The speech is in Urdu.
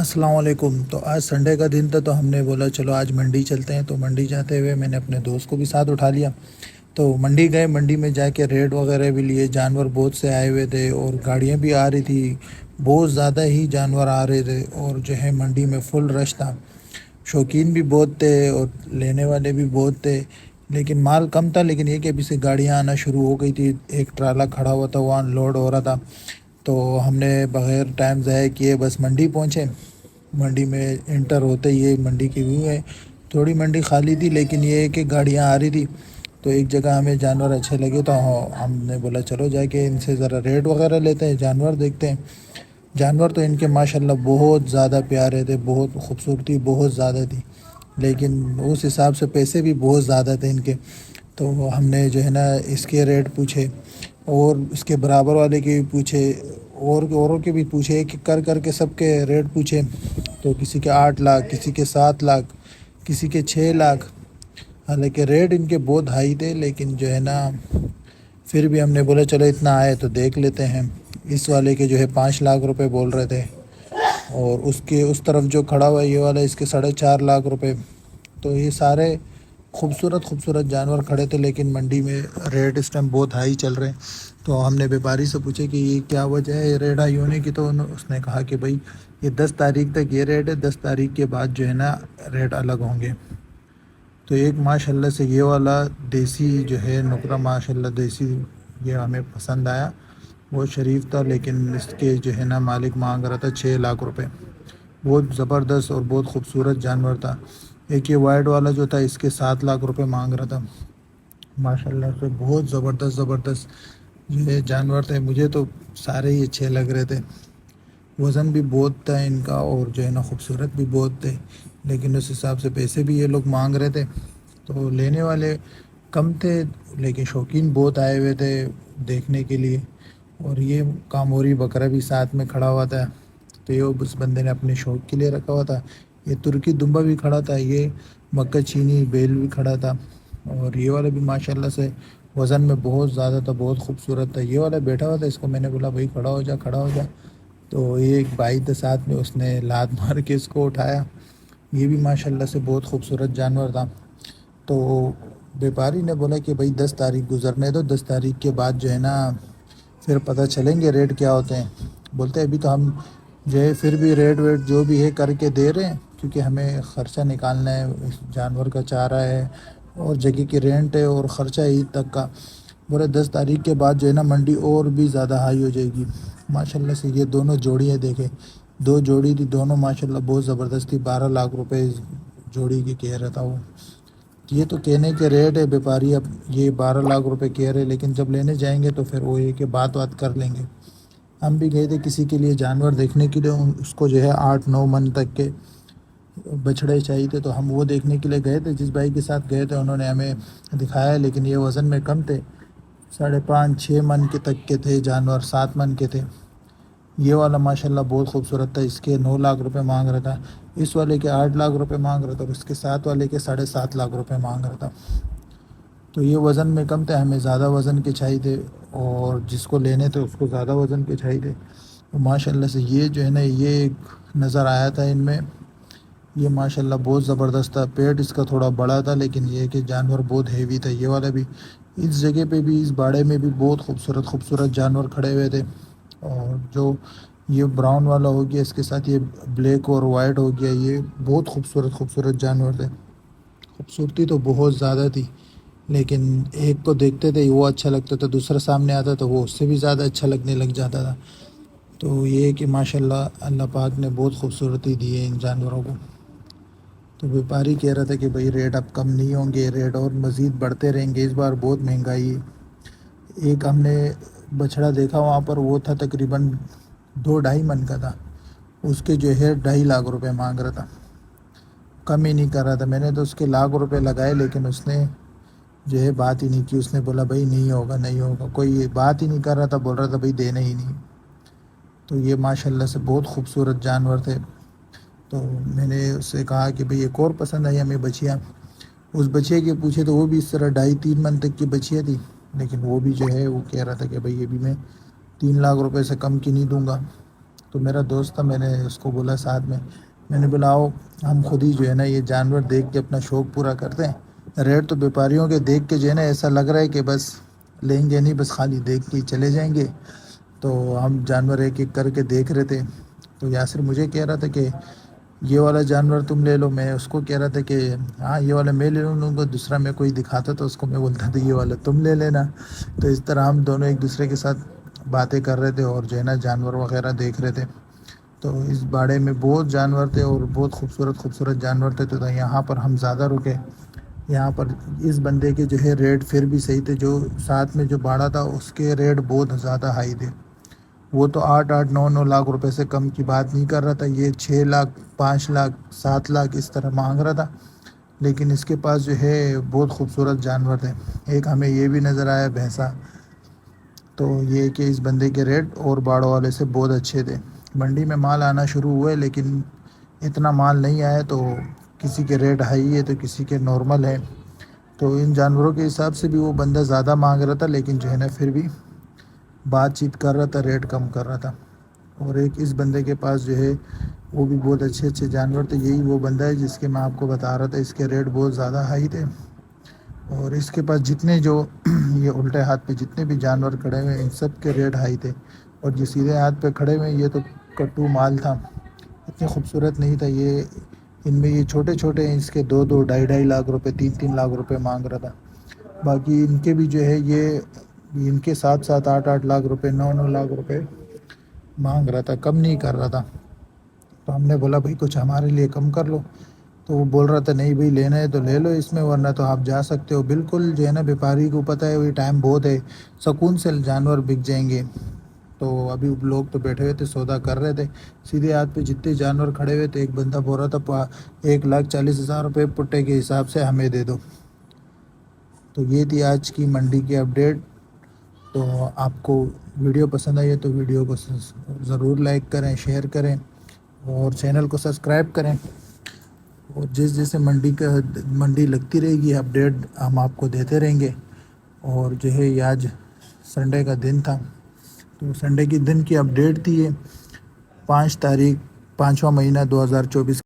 السلام علیکم۔ تو آج سنڈے کا دن تھا تو ہم نے بولا چلو آج منڈی چلتے ہیں۔ تو منڈی جاتے ہوئے میں نے اپنے دوست کو بھی ساتھ اٹھا لیا۔ تو منڈی گئے، منڈی میں جا کے ریٹ وغیرہ بھی لیے۔ جانور بہت سے آئے ہوئے تھے اور گاڑیاں بھی آ رہی تھی، بہت زیادہ ہی جانور آ رہے تھے اور جو ہے منڈی میں فل رش تھا۔ شوقین بھی بہت تھے اور لینے والے بھی بہت تھے، لیکن مال کم تھا۔ لیکن یہ کہ ابھی سے گاڑیاں آنا شروع ہو گئی تھی، ایک ٹرالا کھڑا ہوا تھا وہاں لوڈ ہو رہا تھا۔ تو ہم نے بغیر ٹائم ضائع کیے بس منڈی پہنچے۔ منڈی میں انٹر ہوتے ہی منڈی کی ویو ہے، تھوڑی منڈی خالی تھی لیکن یہ ہے کہ گاڑیاں آ رہی تھی۔ تو ایک جگہ ہمیں جانور اچھے لگے تو ہم نے بولا چلو جا کے ان سے ذرا ریٹ وغیرہ لیتے ہیں، جانور دیکھتے ہیں۔ جانور تو ان کے ماشاءاللہ بہت زیادہ پیارے تھے، بہت خوبصورتی بہت زیادہ تھی، لیکن اس حساب سے پیسے بھی بہت زیادہ تھے ان کے۔ تو ہم نے جو ہے نا اس کے ریٹ پوچھے اور اس کے برابر والے کے بھی پوچھے اور اوروں کے بھی پوچھے، ایک ایک کر کے سب کے ریٹ پوچھے۔ تو کسی کے 8 لاکھ، کسی کے 7 لاکھ، کسی کے 6 لاکھ۔ حالانکہ ریٹ ان کے بہت ہائی تھے، لیکن جو ہے نا پھر بھی ہم نے بولا چلو اتنا آئے تو دیکھ لیتے ہیں۔ اس والے کے جو ہے 5 لاکھ روپے بول رہے تھے اور اس کے اس طرف جو کھڑا ہوا یہ والا اس کے 4.5 لاکھ روپے۔ تو یہ سارے خوبصورت جانور کھڑے تھے، لیکن منڈی میں ریٹ اس ٹائم بہت ہائی چل رہے ہیں۔ تو ہم نے بیپاری سے پوچھے کہ یہ کیا وجہ ہے ریٹ ہائی ہونے کی، تو اس نے کہا کہ بھائی یہ 10 تاریخ تک یہ ریٹ ہے، 10 تاریخ کے بعد جو ہے نا ریٹ الگ ہوں گے۔ تو ایک ماشاءاللہ سے یہ والا دیسی جو ہے نکرا، ماشاءاللہ دیسی، یہ ہمیں پسند آیا، وہ شریف تھا، لیکن اس کے جو ہے نا مالک مانگ رہا تھا 6 لاکھ روپے۔ بہت زبردست اور بہت خوبصورت جانور تھا۔ ایک یہ وائٹ والا جو تھا اس کے 7 لاکھ روپے مانگ رہا تھا۔ ماشاءاللہ سے بہت زبردست یہ جانور تھے، مجھے تو سارے ہی اچھے لگ رہے تھے۔ وزن بھی بہت تھا ان کا اور جو ہے نا خوبصورت بھی بہت تھے، لیکن اس حساب سے پیسے بھی یہ لوگ مانگ رہے تھے۔ تو لینے والے کم تھے لیکن شوقین بہت آئے ہوئے تھے دیکھنے کے لیے۔ اور یہ کاموری بکرا بھی ساتھ میں کھڑا ہوا تھا، تو یہ اس بندے نے اپنے شوق کے لیے رکھا ہوا تھا۔ یہ ترکی دمبا بھی کھڑا تھا، یہ مکہ چینی بیل بھی کھڑا تھا، اور یہ والا بھی ماشاءاللہ سے وزن میں بہت زیادہ تھا، بہت خوبصورت تھا۔ یہ والا بیٹھا ہوا تھا، اس کو میں نے بولا بھائی کھڑا ہو جا۔ تو یہ ایک بھائی تھا ساتھ میں، اس نے لات مار کے اس کو اٹھایا۔ یہ بھی ماشاءاللہ سے بہت خوبصورت جانور تھا۔ تو بیپاری نے بولا کہ بھائی 10 تاریخ گزرنے دو، 10 تاریخ کے بعد جو ہے نا پھر پتہ چلیں گے ریٹ کیا ہوتے ہیں۔ بولتے ابھی تو ہم جو ہے پھر بھی ریٹ جو بھی ہے کر کے دے رہے ہیں، کیونکہ ہمیں خرچہ نکالنا ہے، اس جانور کا چارہ ہے اور جگہ کی رینٹ ہے اور خرچہ عید تک کا۔ بولے 10 تاریخ کے بعد جو ہے نا منڈی اور بھی زیادہ ہائی ہو جائے گی۔ ماشاءاللہ سے یہ دونوں جوڑیاں دیکھیں، 2 جوڑی تھی، دونوں ماشاءاللہ بہت زبردست تھی۔ 12 لاکھ روپے جوڑی کی کہہ رہا تھا وہ۔ یہ تو کہنے کے ریٹ ہے، بیپاری اب یہ 12 لاکھ روپے کہہ رہے، لیکن جب لینے جائیں گے تو پھر وہ یہ کہ بات کر لیں گے۔ ہم بھی گئے تھے کسی کے لیے جانور دیکھنے کے لیے، اس کو جو ہے 8-9 من تک کے بچھڑے چاہیے تھے، تو ہم وہ دیکھنے کے لیے گئے تھے۔ جس بھائی کے ساتھ گئے تھے انہوں نے ہمیں دکھایا، لیکن یہ وزن میں کم تھے، 5.5-6 من کے تک کے تھے جانور، 7 من کے تھے۔ یہ والا ماشاءاللہ بہت خوبصورت تھا، اس کے 9 لاکھ روپے مانگ رہا تھا، اس والے کے 8 لاکھ روپے مانگ رہا تھا، اور اس کے 7 والے کے 7.5 لاکھ روپے مانگ رہا تھا۔ تو یہ وزن میں کم تھے، ہمیں زیادہ وزن کے چاہیے تھے، اور جس کو لینے تھے اس کو زیادہ وزن کے چاہیے تھے۔ ماشاءاللہ سے یہ جو ہے نا یہ ایک نظر آیا تھا ان میں، یہ ماشاءاللہ بہت زبردست تھا۔ پیٹ اس کا تھوڑا بڑا تھا، لیکن یہ کہ جانور بہت ہیوی تھا۔ یہ والا بھی اس جگہ پہ بھی، اس باڑے میں بھی بہت خوبصورت جانور کھڑے ہوئے تھے۔ اور جو یہ براؤن والا ہو گیا، اس کے ساتھ یہ بلیک اور وائٹ ہو گیا، یہ بہت خوبصورت جانور تھے۔ خوبصورتی تو بہت زیادہ تھی، لیکن ایک کو دیکھتے تھے وہ اچھا لگتا تھا، دوسرا سامنے آتا تو وہ اس سے بھی زیادہ اچھا لگنے لگ جاتا تھا۔ تو یہ کہ ماشاءاللہ اللہ پاک نے بہت خوبصورتی دی ہے ان جانوروں کو۔ تو بیپاری کہہ رہا تھا کہ بھائی ریٹ اب کم نہیں ہوں گے، ریٹ اور مزید بڑھتے رہیں گے، اس بار بہت مہنگائی ہے۔ ایک ہم نے بچھڑا دیکھا وہاں پر، وہ تھا تقریباً 2-2.5 من کا تھا، اس کے جو ہے 2.5 لاکھ روپے مانگ رہا تھا، کم ہی نہیں کر رہا تھا۔ میں نے تو اس کے لاکھ روپے لگائے، لیکن اس نے جو ہے بات ہی نہیں کی۔ اس نے بولا بھائی نہیں ہوگا، کوئی بات ہی نہیں کر رہا تھا، بول رہا تھا بھائی دینا ہی نہیں۔ تو یہ ماشاءاللہ سے بہت خوبصورت جانور تھے۔ تو میں نے اس سے کہا کہ بھئی ایک اور پسند آئی ہمیں بچیاں، اس بچے کے پوچھے تو وہ بھی اس طرح 2.5-3 من تک کی بچیاں تھی، لیکن وہ بھی جو ہے وہ کہہ رہا تھا کہ بھئی یہ بھی میں 3 لاکھ روپے سے کم کی نہیں دوں گا۔ تو میرا دوست تھا, میں نے اس کو بولا ساتھ میں نے بولا آؤ ہم خود ہی جو ہے نا یہ جانور دیکھ کے اپنا شوق پورا کرتے ہیں. ریٹ تو بیپاریوں کے دیکھ کے جو ہے نا ایسا لگ رہا ہے کہ بس لیں گے نہیں, بس خالی دیکھ کے چلے جائیں گے. تو ہم جانور ایک ایک کر کے دیکھ رہے تھے. تو یاسر مجھے کہہ رہا تھا کہ یہ والا جانور تم لے لو, میں اس کو کہہ رہا تھا کہ ہاں یہ والا میں لے لوں گا. دوسرا میں کوئی دکھاتا تو اس کو میں بولتا تھا یہ والا تم لے لینا. تو اس طرح ہم دونوں ایک دوسرے کے ساتھ باتیں کر رہے تھے اور جو ہے نا جانور وغیرہ دیکھ رہے تھے. تو اس باڑے میں بہت جانور تھے اور بہت خوبصورت جانور تھے. تو یہاں پر ہم زیادہ رکے. یہاں پر اس بندے کے جو ہے ریٹ پھر بھی صحیح تھے. جو ساتھ میں جو باڑا تھا اس کے ریٹ بہت زیادہ ہائی تھے. وہ تو 8-9 لاکھ روپے سے کم کی بات نہیں کر رہا تھا. یہ 6 لاکھ 5 لاکھ 7 لاکھ اس طرح مانگ رہا تھا. لیکن اس کے پاس جو ہے بہت خوبصورت جانور تھے. ایک ہمیں یہ بھی نظر آیا بھینسا. تو یہ کہ اس بندے کے ریٹ اور باڑوں والے سے بہت اچھے تھے. منڈی میں مال آنا شروع ہوئے لیکن اتنا مال نہیں آیا. تو کسی کے ریٹ ہائی ہے تو کسی کے نارمل ہے. تو ان جانوروں کے حساب سے بھی وہ بندہ زیادہ مانگ رہا تھا, لیکن جو ہے نا پھر بھی بات چیت کر رہا تھا, ریٹ کم کر رہا تھا. اور ایک اس بندے کے پاس جو ہے وہ بھی بہت اچھے جانور تھے. یہی وہ بندہ ہے جس کے میں آپ کو بتا رہا تھا اس کے ریٹ بہت زیادہ ہائی تھے. اور اس کے پاس جتنے جو یہ الٹے ہاتھ پہ جتنے بھی جانور کھڑے ہوئے ان سب کے ریٹ ہائی تھے. اور جو سیدھے ہاتھ پہ کھڑے ہوئے یہ تو کٹو مال تھا, اتنے خوبصورت نہیں تھا. یہ ان میں یہ چھوٹے ہیں, اس کے 2-2 لاکھ روپے 3-3 لاکھ روپے مانگ رہا تھا. باقی ان کے بھی جو ہے یہ ان کے 7-8 لاکھ روپے 9 لاکھ روپے مانگ رہا تھا, کم نہیں کر رہا تھا. تو ہم نے بولا بھائی کچھ ہمارے لیے کم کر لو. تو وہ بول رہا تھا نہیں بھائی لینا ہے تو لے لو اس میں, ورنہ تو آپ جا سکتے ہو. بالکل جو ہے نا بیپاری کو پتہ ہے وہی ٹائم بہت ہے, سکون سے جانور بک جائیں گے. تو ابھی لوگ تو بیٹھے ہوئے تھے سودا کر رہے تھے. سیدھے ہاتھ پہ جتنے جانور کھڑے ہوئے تھے ایک بندہ بول رہا تھا 1,40,000 روپے پٹے کے حساب سے ہمیں دے دو. تو یہ تھی آج کی منڈی کی اپڈیٹ. تو آپ کو ویڈیو پسند آئی ہے تو ویڈیو کو ضرور لائک کریں, شیئر کریں اور چینل کو سبسکرائب کریں. اور جیسے منڈی لگتی رہے گی اپڈیٹ ہم آپ کو دیتے رہیں گے. اور جو ہے یہ آج سنڈے کا دن تھا, تو سنڈے کی دن کی اپڈیٹ تھی یہ 5 تاریخ 5واں مہینہ 2024.